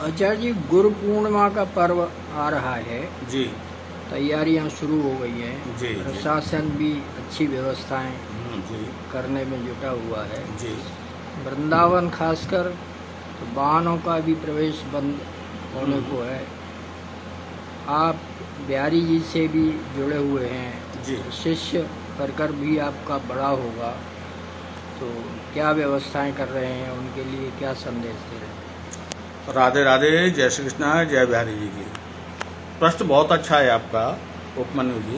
आचार्य जी, गुरु पूर्णिमा का पर्व आ रहा है जी तैयारियां शुरू हो गई हैं। जी प्रशासन भी अच्छी व्यवस्थाएं जी करने में जुटा हुआ है। जी वृंदावन खासकर तो वाहनों का भी प्रवेश बंद होने को है। आप बिहारी जी से भी जुड़े हुए हैं, जी शिष्य कर भी आपका बड़ा होगा, तो क्या व्यवस्थाएं कर रहे हैं, उनके लिए क्या संदेश दे रहे हैं? राधे राधे, जय श्री कृष्णा, जय बिहारी जी की। प्रश्न बहुत अच्छा है आपका उपमन्यु जी।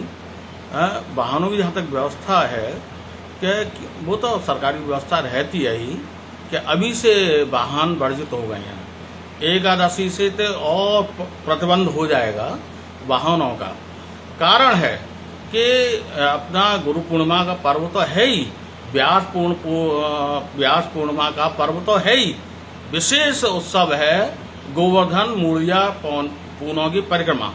वाहनों की जहाँ तक व्यवस्था है कि वो तो सरकारी व्यवस्था रहती है ही कि अभी से वाहन वर्जित हो गए हैं। एकादशी से तो और प्रतिबंध हो जाएगा वाहनों का। कारण है कि अपना गुरु पूर्णिमा का पर्व तो है ही, व्यास पूर्णिमा का पर्व तो है ही। विशेष उत्सव है गोवर्धन मूलिया पूनों की परिक्रमा।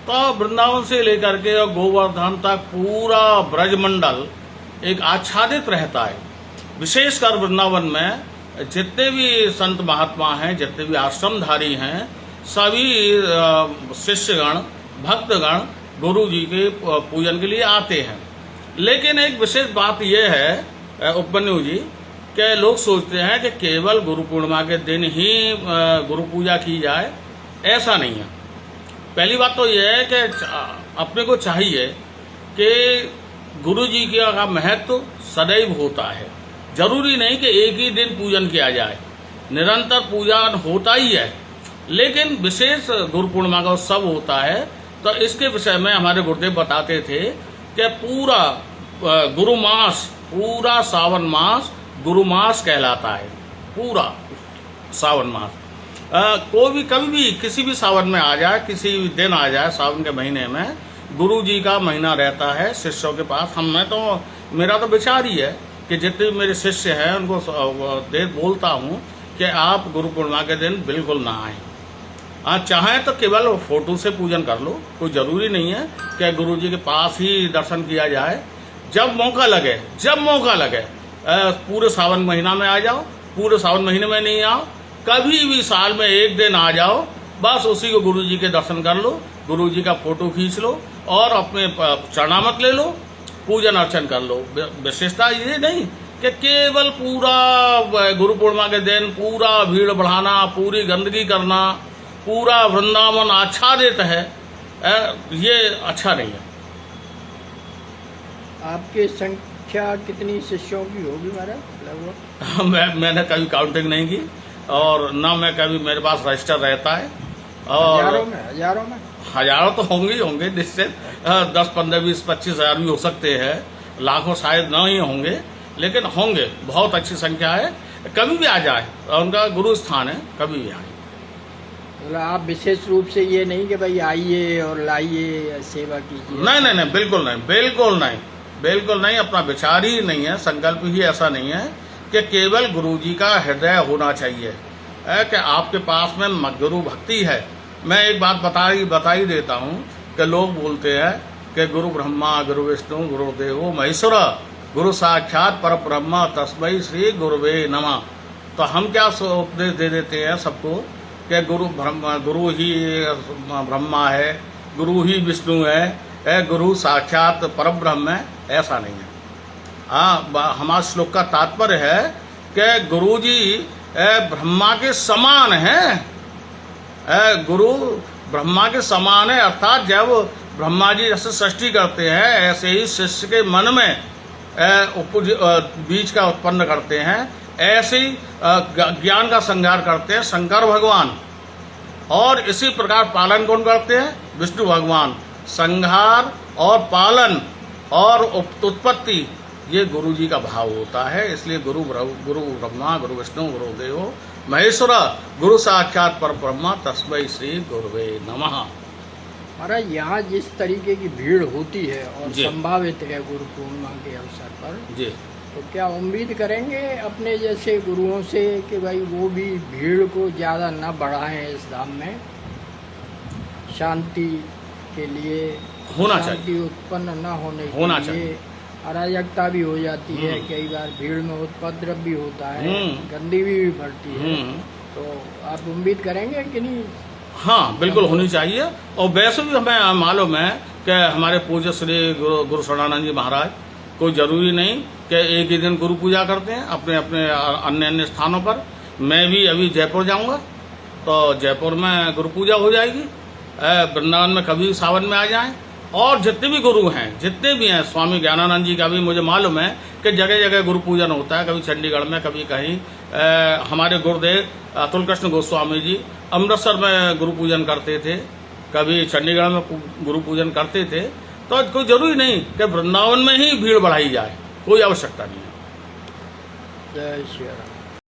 तो वृंदावन से लेकर के और गोवर्धन तक पूरा ब्रजमंडल एक आच्छादित रहता है। विशेषकर वृंदावन में जितने भी संत महात्मा हैं, जितने भी आश्रमधारी हैं, सभी शिष्यगण भक्तगण गुरु जी के पूजन के लिए आते हैं। लेकिन एक विशेष बात यह है उपमन्यु जी कि लोग सोचते हैं कि केवल गुरु पूर्णिमा के दिन ही गुरु पूजा की जाए। ऐसा नहीं है। पहली बात तो यह है कि अपने को चाहिए कि गुरु जी का महत्व सदैव होता है। जरूरी नहीं कि एक ही दिन पूजन किया जाए, निरंतर पूजन होता ही है। लेकिन विशेष गुरु पूर्णिमा का उत्सव होता है, तो इसके विषय में हमारे गुरुदेव बताते थे कि पूरा गुरु मास, पूरा सावन मास गुरु मास कहलाता है। पूरा सावन मास कोई भी कभी भी किसी भी सावन में आ जाए, किसी भी दिन आ जाए, सावन के महीने में गुरु जी का महीना रहता है शिष्यों के पास। मेरा तो विचार ही है कि जितने भी मेरे शिष्य हैं उनको बोलता हूँ कि आप गुरु पूर्णिमा के दिन बिल्कुल ना आए। चाहें तो केवल फोटो से पूजन कर लो, कोई जरूरी नहीं है कि गुरु जी के पास ही दर्शन किया जाए। जब मौका लगे पूरे सावन महीना में आ जाओ, पूरे सावन महीने में नहीं आओ, कभी भी साल में एक दिन आ जाओ, बस उसी को गुरु जी के दर्शन कर लो, गुरु जी का फोटो खींच लो और अपने चरणामत ले लो, पूजन अर्चन कर लो। विशेषता ये नहीं कि केवल पूरा गुरु पूर्णिमा के दिन पूरा भीड़ बढ़ाना, पूरी गंदगी करना, पूरा वृंदावन आच्छादित है, ये अच्छा नहीं है। आपके संख्या कितनी शिष्यों की होगी महाराज लगभग? मैंने कभी काउंटिंग नहीं की और ना मैं कभी, मेरे पास रजिस्टर रहता है। और हजारों तो होंगे निश्चित। 10, 15, 20, 25 हजार भी हो सकते हैं, लाखों शायद ना ही होंगे, लेकिन होंगे। बहुत अच्छी संख्या है। कभी भी आ जाए, उनका गुरु स्थान है, कभी भी आए। मतलब आप विशेष रूप से ये नहीं कि भाई आइए और लाइए, सेवा कीजिए? नहीं, बिल्कुल नहीं। अपना विचार ही नहीं है, संकल्प ही ऐसा नहीं है कि केवल गुरु जी का हृदय होना चाहिए, कि आपके पास में गुरु भक्ति है। मैं एक बात बता ही देता हूँ कि लोग बोलते हैं कि गुरु ब्रह्मा गुरु विष्णु गुरु देवो महेश्वर, गुरु साक्षात पर ब्रह्म तस्मै श्री गुरुवे नमः। तो हम क्या उपदेश दे देते हैं सबको कि गुरु ही ब्रह्मा है, गुरु ही विष्णु है, गुरु साक्षात पर ब्रह्म है। ऐसा नहीं है। हमारे श्लोक का तात्पर्य है कि गुरु जी ब्रह्मा के समान हैं। गुरु ब्रह्मा के समान है, अर्थात जब ब्रह्मा जी जैसे सृष्टि करते हैं, ऐसे ही शिष्य के मन में बीज का उत्पन्न करते हैं। ऐसे ही ज्ञान का संहार करते हैं शंकर भगवान, और इसी प्रकार पालन कौन करते हैं? विष्णु भगवान। संहार और पालन और उत्पत्ति ये गुरु जी का भाव होता है। इसलिए गुरु ब्रह्मा गुरु विष्णु गुरु देवो महेश्वर, गुरु साक्षात पर ब्रह्म तस्मै श्री गुरुवे नमः। महाराज, यहाँ जिस तरीके की भीड़ होती है और संभावित है गुरु पूर्णिमा के अवसर पर जी, तो क्या उम्मीद करेंगे अपने जैसे गुरुओं से कि भाई वो भी भीड़ को ज़्यादा न बढ़ाएं, इस धाम में शांति के लिए, होना चाहिए, उत्पन्न न होने होना के लिए चाहिए। अराजकता भी हो जाती है, कई बार भीड़ में उपद्रव भी होता है, गंदगी भी बढ़ती है। तो आप उम्मीद करेंगे कि नहीं? हाँ, बिल्कुल होनी चाहिए। और वैसे भी हमें मालूम है कि हमारे पूज्य श्री गुरु शरणानंद जी महाराज कोई जरूरी नहीं कि एक ही दिन गुरु पूजा करते हैं, अपने अपने अन्य अन्य स्थानों पर। मैं भी अभी जयपुर जाऊंगा, तो जयपुर में गुरु पूजा हो जाएगी। वृंदावन में कभी सावन में आ जाएं। और जितने भी गुरु हैं, जितने भी हैं, स्वामी ज्ञानानंद जी का भी मुझे मालूम है कि जगह जगह गुरु पूजन होता है, कभी चंडीगढ़ में, कभी कहीं। हमारे गुरुदेव अतुल कृष्ण गोस्वामी जी अमृतसर में गुरु पूजन करते थे, कभी चंडीगढ़ में गुरु पूजन करते थे। तो कोई जरूरी नहीं कि वृंदावन में ही भीड़ बढ़ाई जाए, कोई आवश्यकता नहीं है। जय श्री राम।